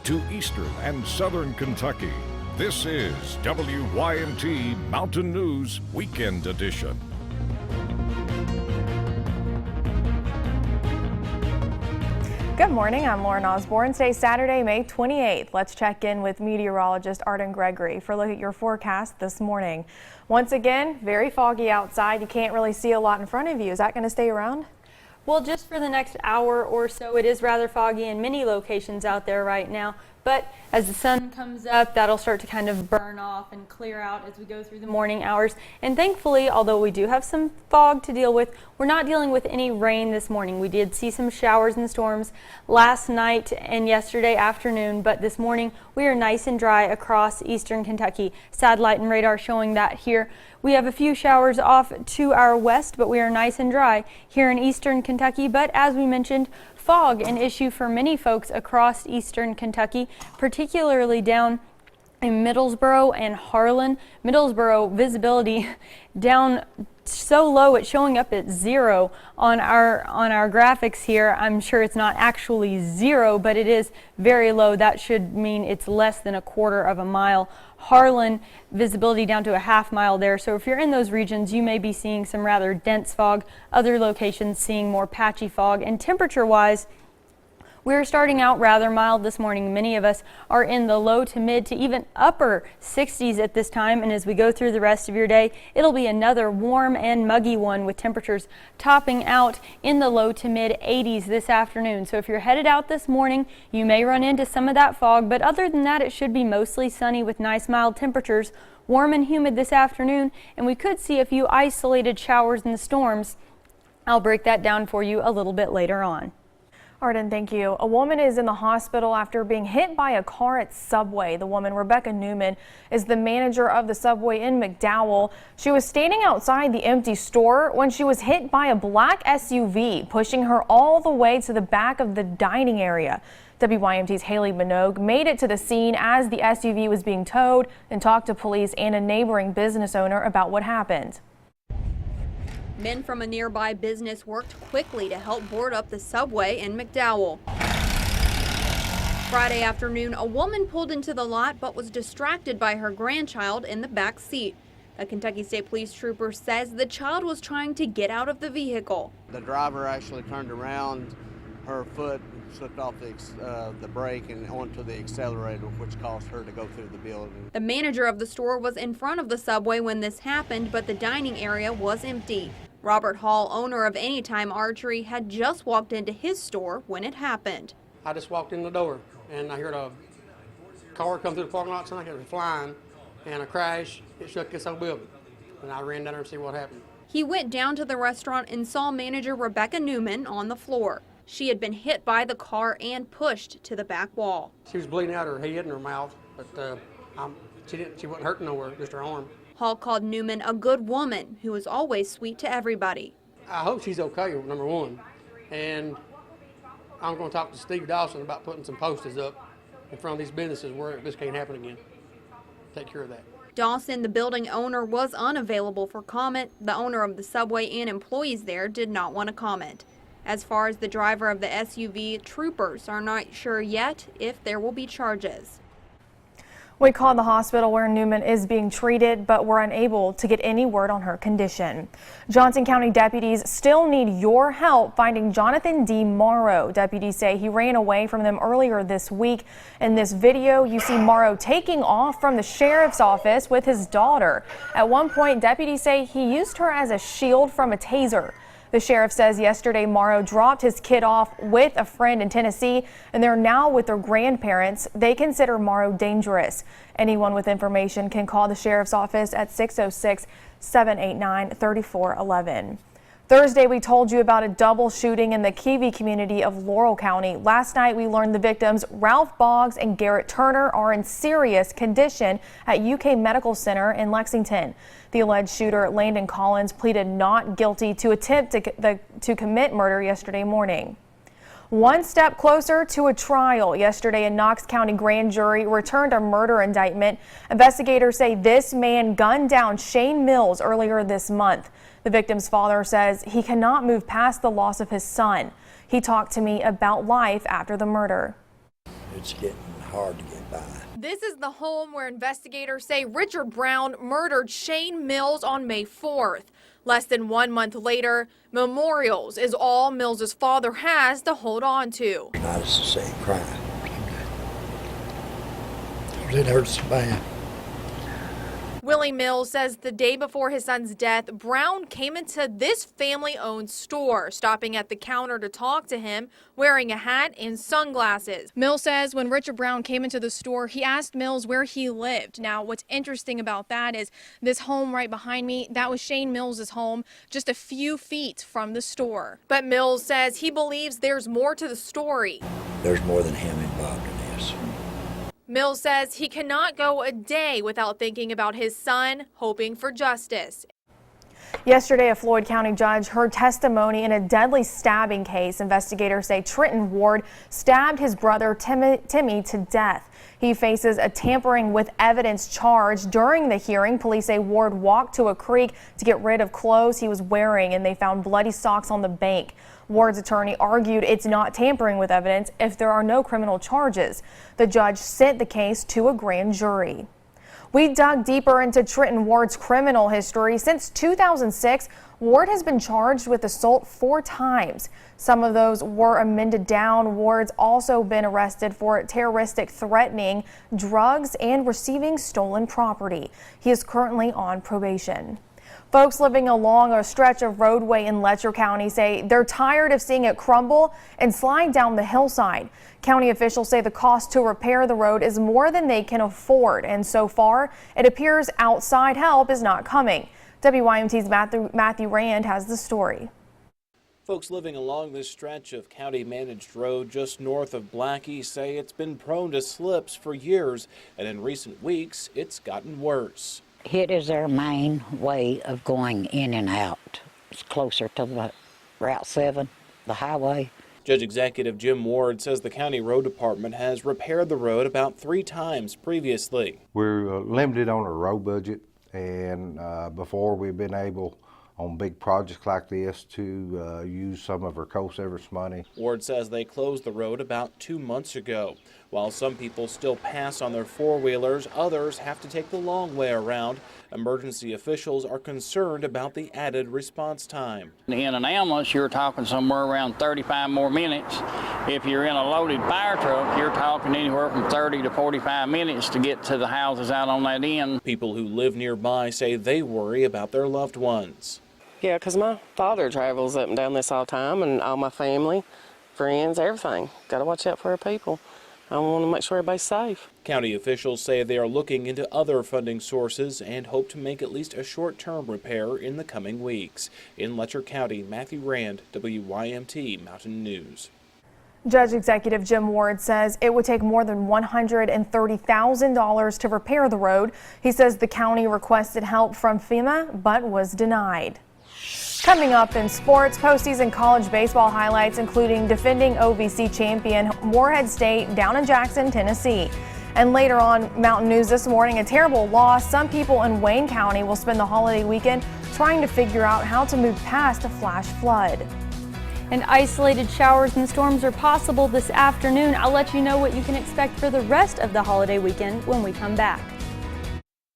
to eastern and southern Kentucky. This is WYMT Mountain News Weekend Edition. Good morning, I'm Lauren Osborne. Today's Saturday, May 28th. Let's check in with meteorologist Arden Gregory for a look at your forecast this morning. Once again, very foggy outside. You can't really see a lot in front of you. Is that going to stay around? Well, just for the next hour or so, it is rather foggy in many locations out there right now. But as the sun comes up, that'll start to kind of burn off and clear out as we go through the morning hours. And thankfully, although we do have some fog to deal with, we're not dealing with any rain this morning. We did see some showers and storms last night and yesterday afternoon, but this morning we are nice and dry across eastern Kentucky. Satellite and radar showing that here. We have a few showers off to our west, but we are nice and dry here in eastern Kentucky. But as we mentioned, fog an issue for many folks across eastern Kentucky, particularly down in Middlesboro and Harlan. Middlesboro visibility down so low it's showing up at 0 on our graphics here. I'm sure it's not actually 0, but it is very low. That should mean it's less than a quarter of a mile. Harlan visibility down to a half mile there. So if you're in those regions, you may be seeing some rather dense fog. Other locations seeing more patchy fog. And temperature wise, we're starting out rather mild this morning. Many of us are in the low to mid to even upper 60s at this time. And as we go through the rest of your day, it'll be another warm and muggy one with temperatures topping out in the low to mid 80s this afternoon. So if you're headed out this morning, you may run into some of that fog. But other than that, it should be mostly sunny with nice mild temperatures. Warm and humid this afternoon. And we could see a few isolated showers and storms. I'll break that down for you a little bit later on. Arden, thank you. A woman is in the hospital after being hit by a car at Subway. The woman, Rebecca Newman, is the manager of the Subway in McDowell. She was standing outside the empty store when she was hit by a black SUV, pushing her all the way to the back of the dining area. WYMT's Haley Minogue made it to the scene as the SUV was being towed and talked to police and a neighboring business owner about what happened. Men from a nearby business worked quickly to help board up the Subway in McDowell. Friday afternoon, a woman pulled into the lot but was distracted by her grandchild in the back seat. A Kentucky State Police trooper says the child was trying to get out of the vehicle. The driver actually turned around, her foot slipped off the brake and onto the accelerator, which caused her to go through the building. The manager of the store was in front of the Subway when this happened, but the dining area was empty. Robert Hall, owner of Anytime Archery, had just walked into his store when it happened. I just walked in the door and I heard a car come through the parking lot, sounded like it was flying, and a crash. It shook this whole building. And I ran down there to see what happened. He went down to the restaurant and saw manager Rebecca Newman on the floor. She had been hit by the car and pushed to the back wall. She was bleeding out her head and her mouth, but she wasn't hurting nowhere, just her arm. Hall called Newman a good woman who is always sweet to everybody. I hope she's okay, number one. And I'm going to talk to Steve Dawson about putting some posters up in front of these businesses where this can't happen again. Take care of that. Dawson, the building owner, was unavailable for comment. The owner of the Subway and employees there did not want to comment. As far as the driver of the SUV, troopers are not sure yet if there will be charges. We called the hospital where Newman is being treated, but were unable to get any word on her condition. Johnson County deputies still need your help finding Jonathan D. Morrow. Deputies say he ran away from them earlier this week. In this video, you see Morrow taking off from the sheriff's office with his daughter. At one point, deputies say he used her as a shield from a taser. The sheriff says yesterday Morrow dropped his kid off with a friend in Tennessee, and they're now with their grandparents. They consider Morrow dangerous. Anyone with information can call the sheriff's office at 606-789-3411. Thursday, we told you about a double shooting in the Keavy community of Laurel County. Last night, we learned the victims, Ralph Boggs and Garrett Turner, are in serious condition at UK Medical Center in Lexington. The alleged shooter, Landon Collins, pleaded not guilty to attempt to commit murder yesterday morning. One step closer to a trial. Yesterday, a Knox County grand jury returned a murder indictment. Investigators say this man gunned down Shane Mills earlier this month. The victim's father says he cannot move past the loss of his son. He talked to me about life after the murder. It's getting hard to get by. This is the home where investigators say Richard Brown murdered Shane Mills on May 4th. Less than 1 month later, memorials is all Mills's father has to hold on to. Not as to say crime. It hurts so bad. Willie Mills says the day before his son's death, Brown came into this family-owned store, stopping at the counter to talk to him, wearing a hat and sunglasses. Mills says when Richard Brown came into the store, he asked Mills where he lived. Now, what's interesting about that is this home right behind me, that was Shane Mills' home, just a few feet from the store. But Mills says he believes there's more to the story. There's more than him involved in this. Mills says he cannot go a day without thinking about his son, hoping for justice. Yesterday, a Floyd County judge heard testimony in a deadly stabbing case. Investigators say Trenton Ward stabbed his brother Timmy to death. He faces a tampering with evidence charge. During the hearing, police say Ward walked to a creek to get rid of clothes he was wearing, and they found bloody socks on the bank. Ward's attorney argued it's not tampering with evidence if there are no criminal charges. The judge sent the case to a grand jury. We dug deeper into Trenton Ward's criminal history. Since 2006, Ward has been charged with assault 4 times. Some of those were amended down. Ward's also been arrested for terroristic threatening, drugs, and receiving stolen property. He is currently on probation. Folks living along a stretch of roadway in Letcher County say they're tired of seeing it crumble and slide down the hillside. County officials say the cost to repair the road is more than they can afford, and so far it appears outside help is not coming. WYMT's Matthew Rand has the story. Folks living along this stretch of county-managed road just north of Blackie say it's been prone to slips for years, and in recent weeks it's gotten worse. It is our main way of going in and out. It's closer to the Route 7, the highway. Judge Executive Jim Ward says the county road department has repaired the road about 3 times previously. We're limited on our road budget, and before we've been able on big projects like this to use some of our co-service money. Ward says they closed the road about 2 months ago. While some people still pass on their four-wheelers, others have to take the long way around. Emergency officials are concerned about the added response time. In an ambulance, you're talking somewhere around 35 more minutes. If you're in a loaded fire truck, you're talking anywhere from 30 to 45 minutes to get to the houses out on that end. People who live nearby say they worry about their loved ones. Yeah, because my father travels up and down this all the time, and all my family, friends, everything. Got to watch out for our people. I want to make sure everybody's safe. County officials say they are looking into other funding sources and hope to make at least a short-term repair in the coming weeks. In Letcher County, Matthew Rand, WYMT Mountain News. Judge Executive Jim Ward says it would take more than $130,000 to repair the road. He says the county requested help from FEMA but was denied. Coming up in sports, postseason college baseball highlights, including defending OVC champion Morehead State down in Jackson, Tennessee. And later on Mountain News this morning, a terrible loss. Some people in Wayne County will spend the holiday weekend trying to figure out how to move past a flash flood. And isolated showers and storms are possible this afternoon. I'll let you know what you can expect for the rest of the holiday weekend when we come back.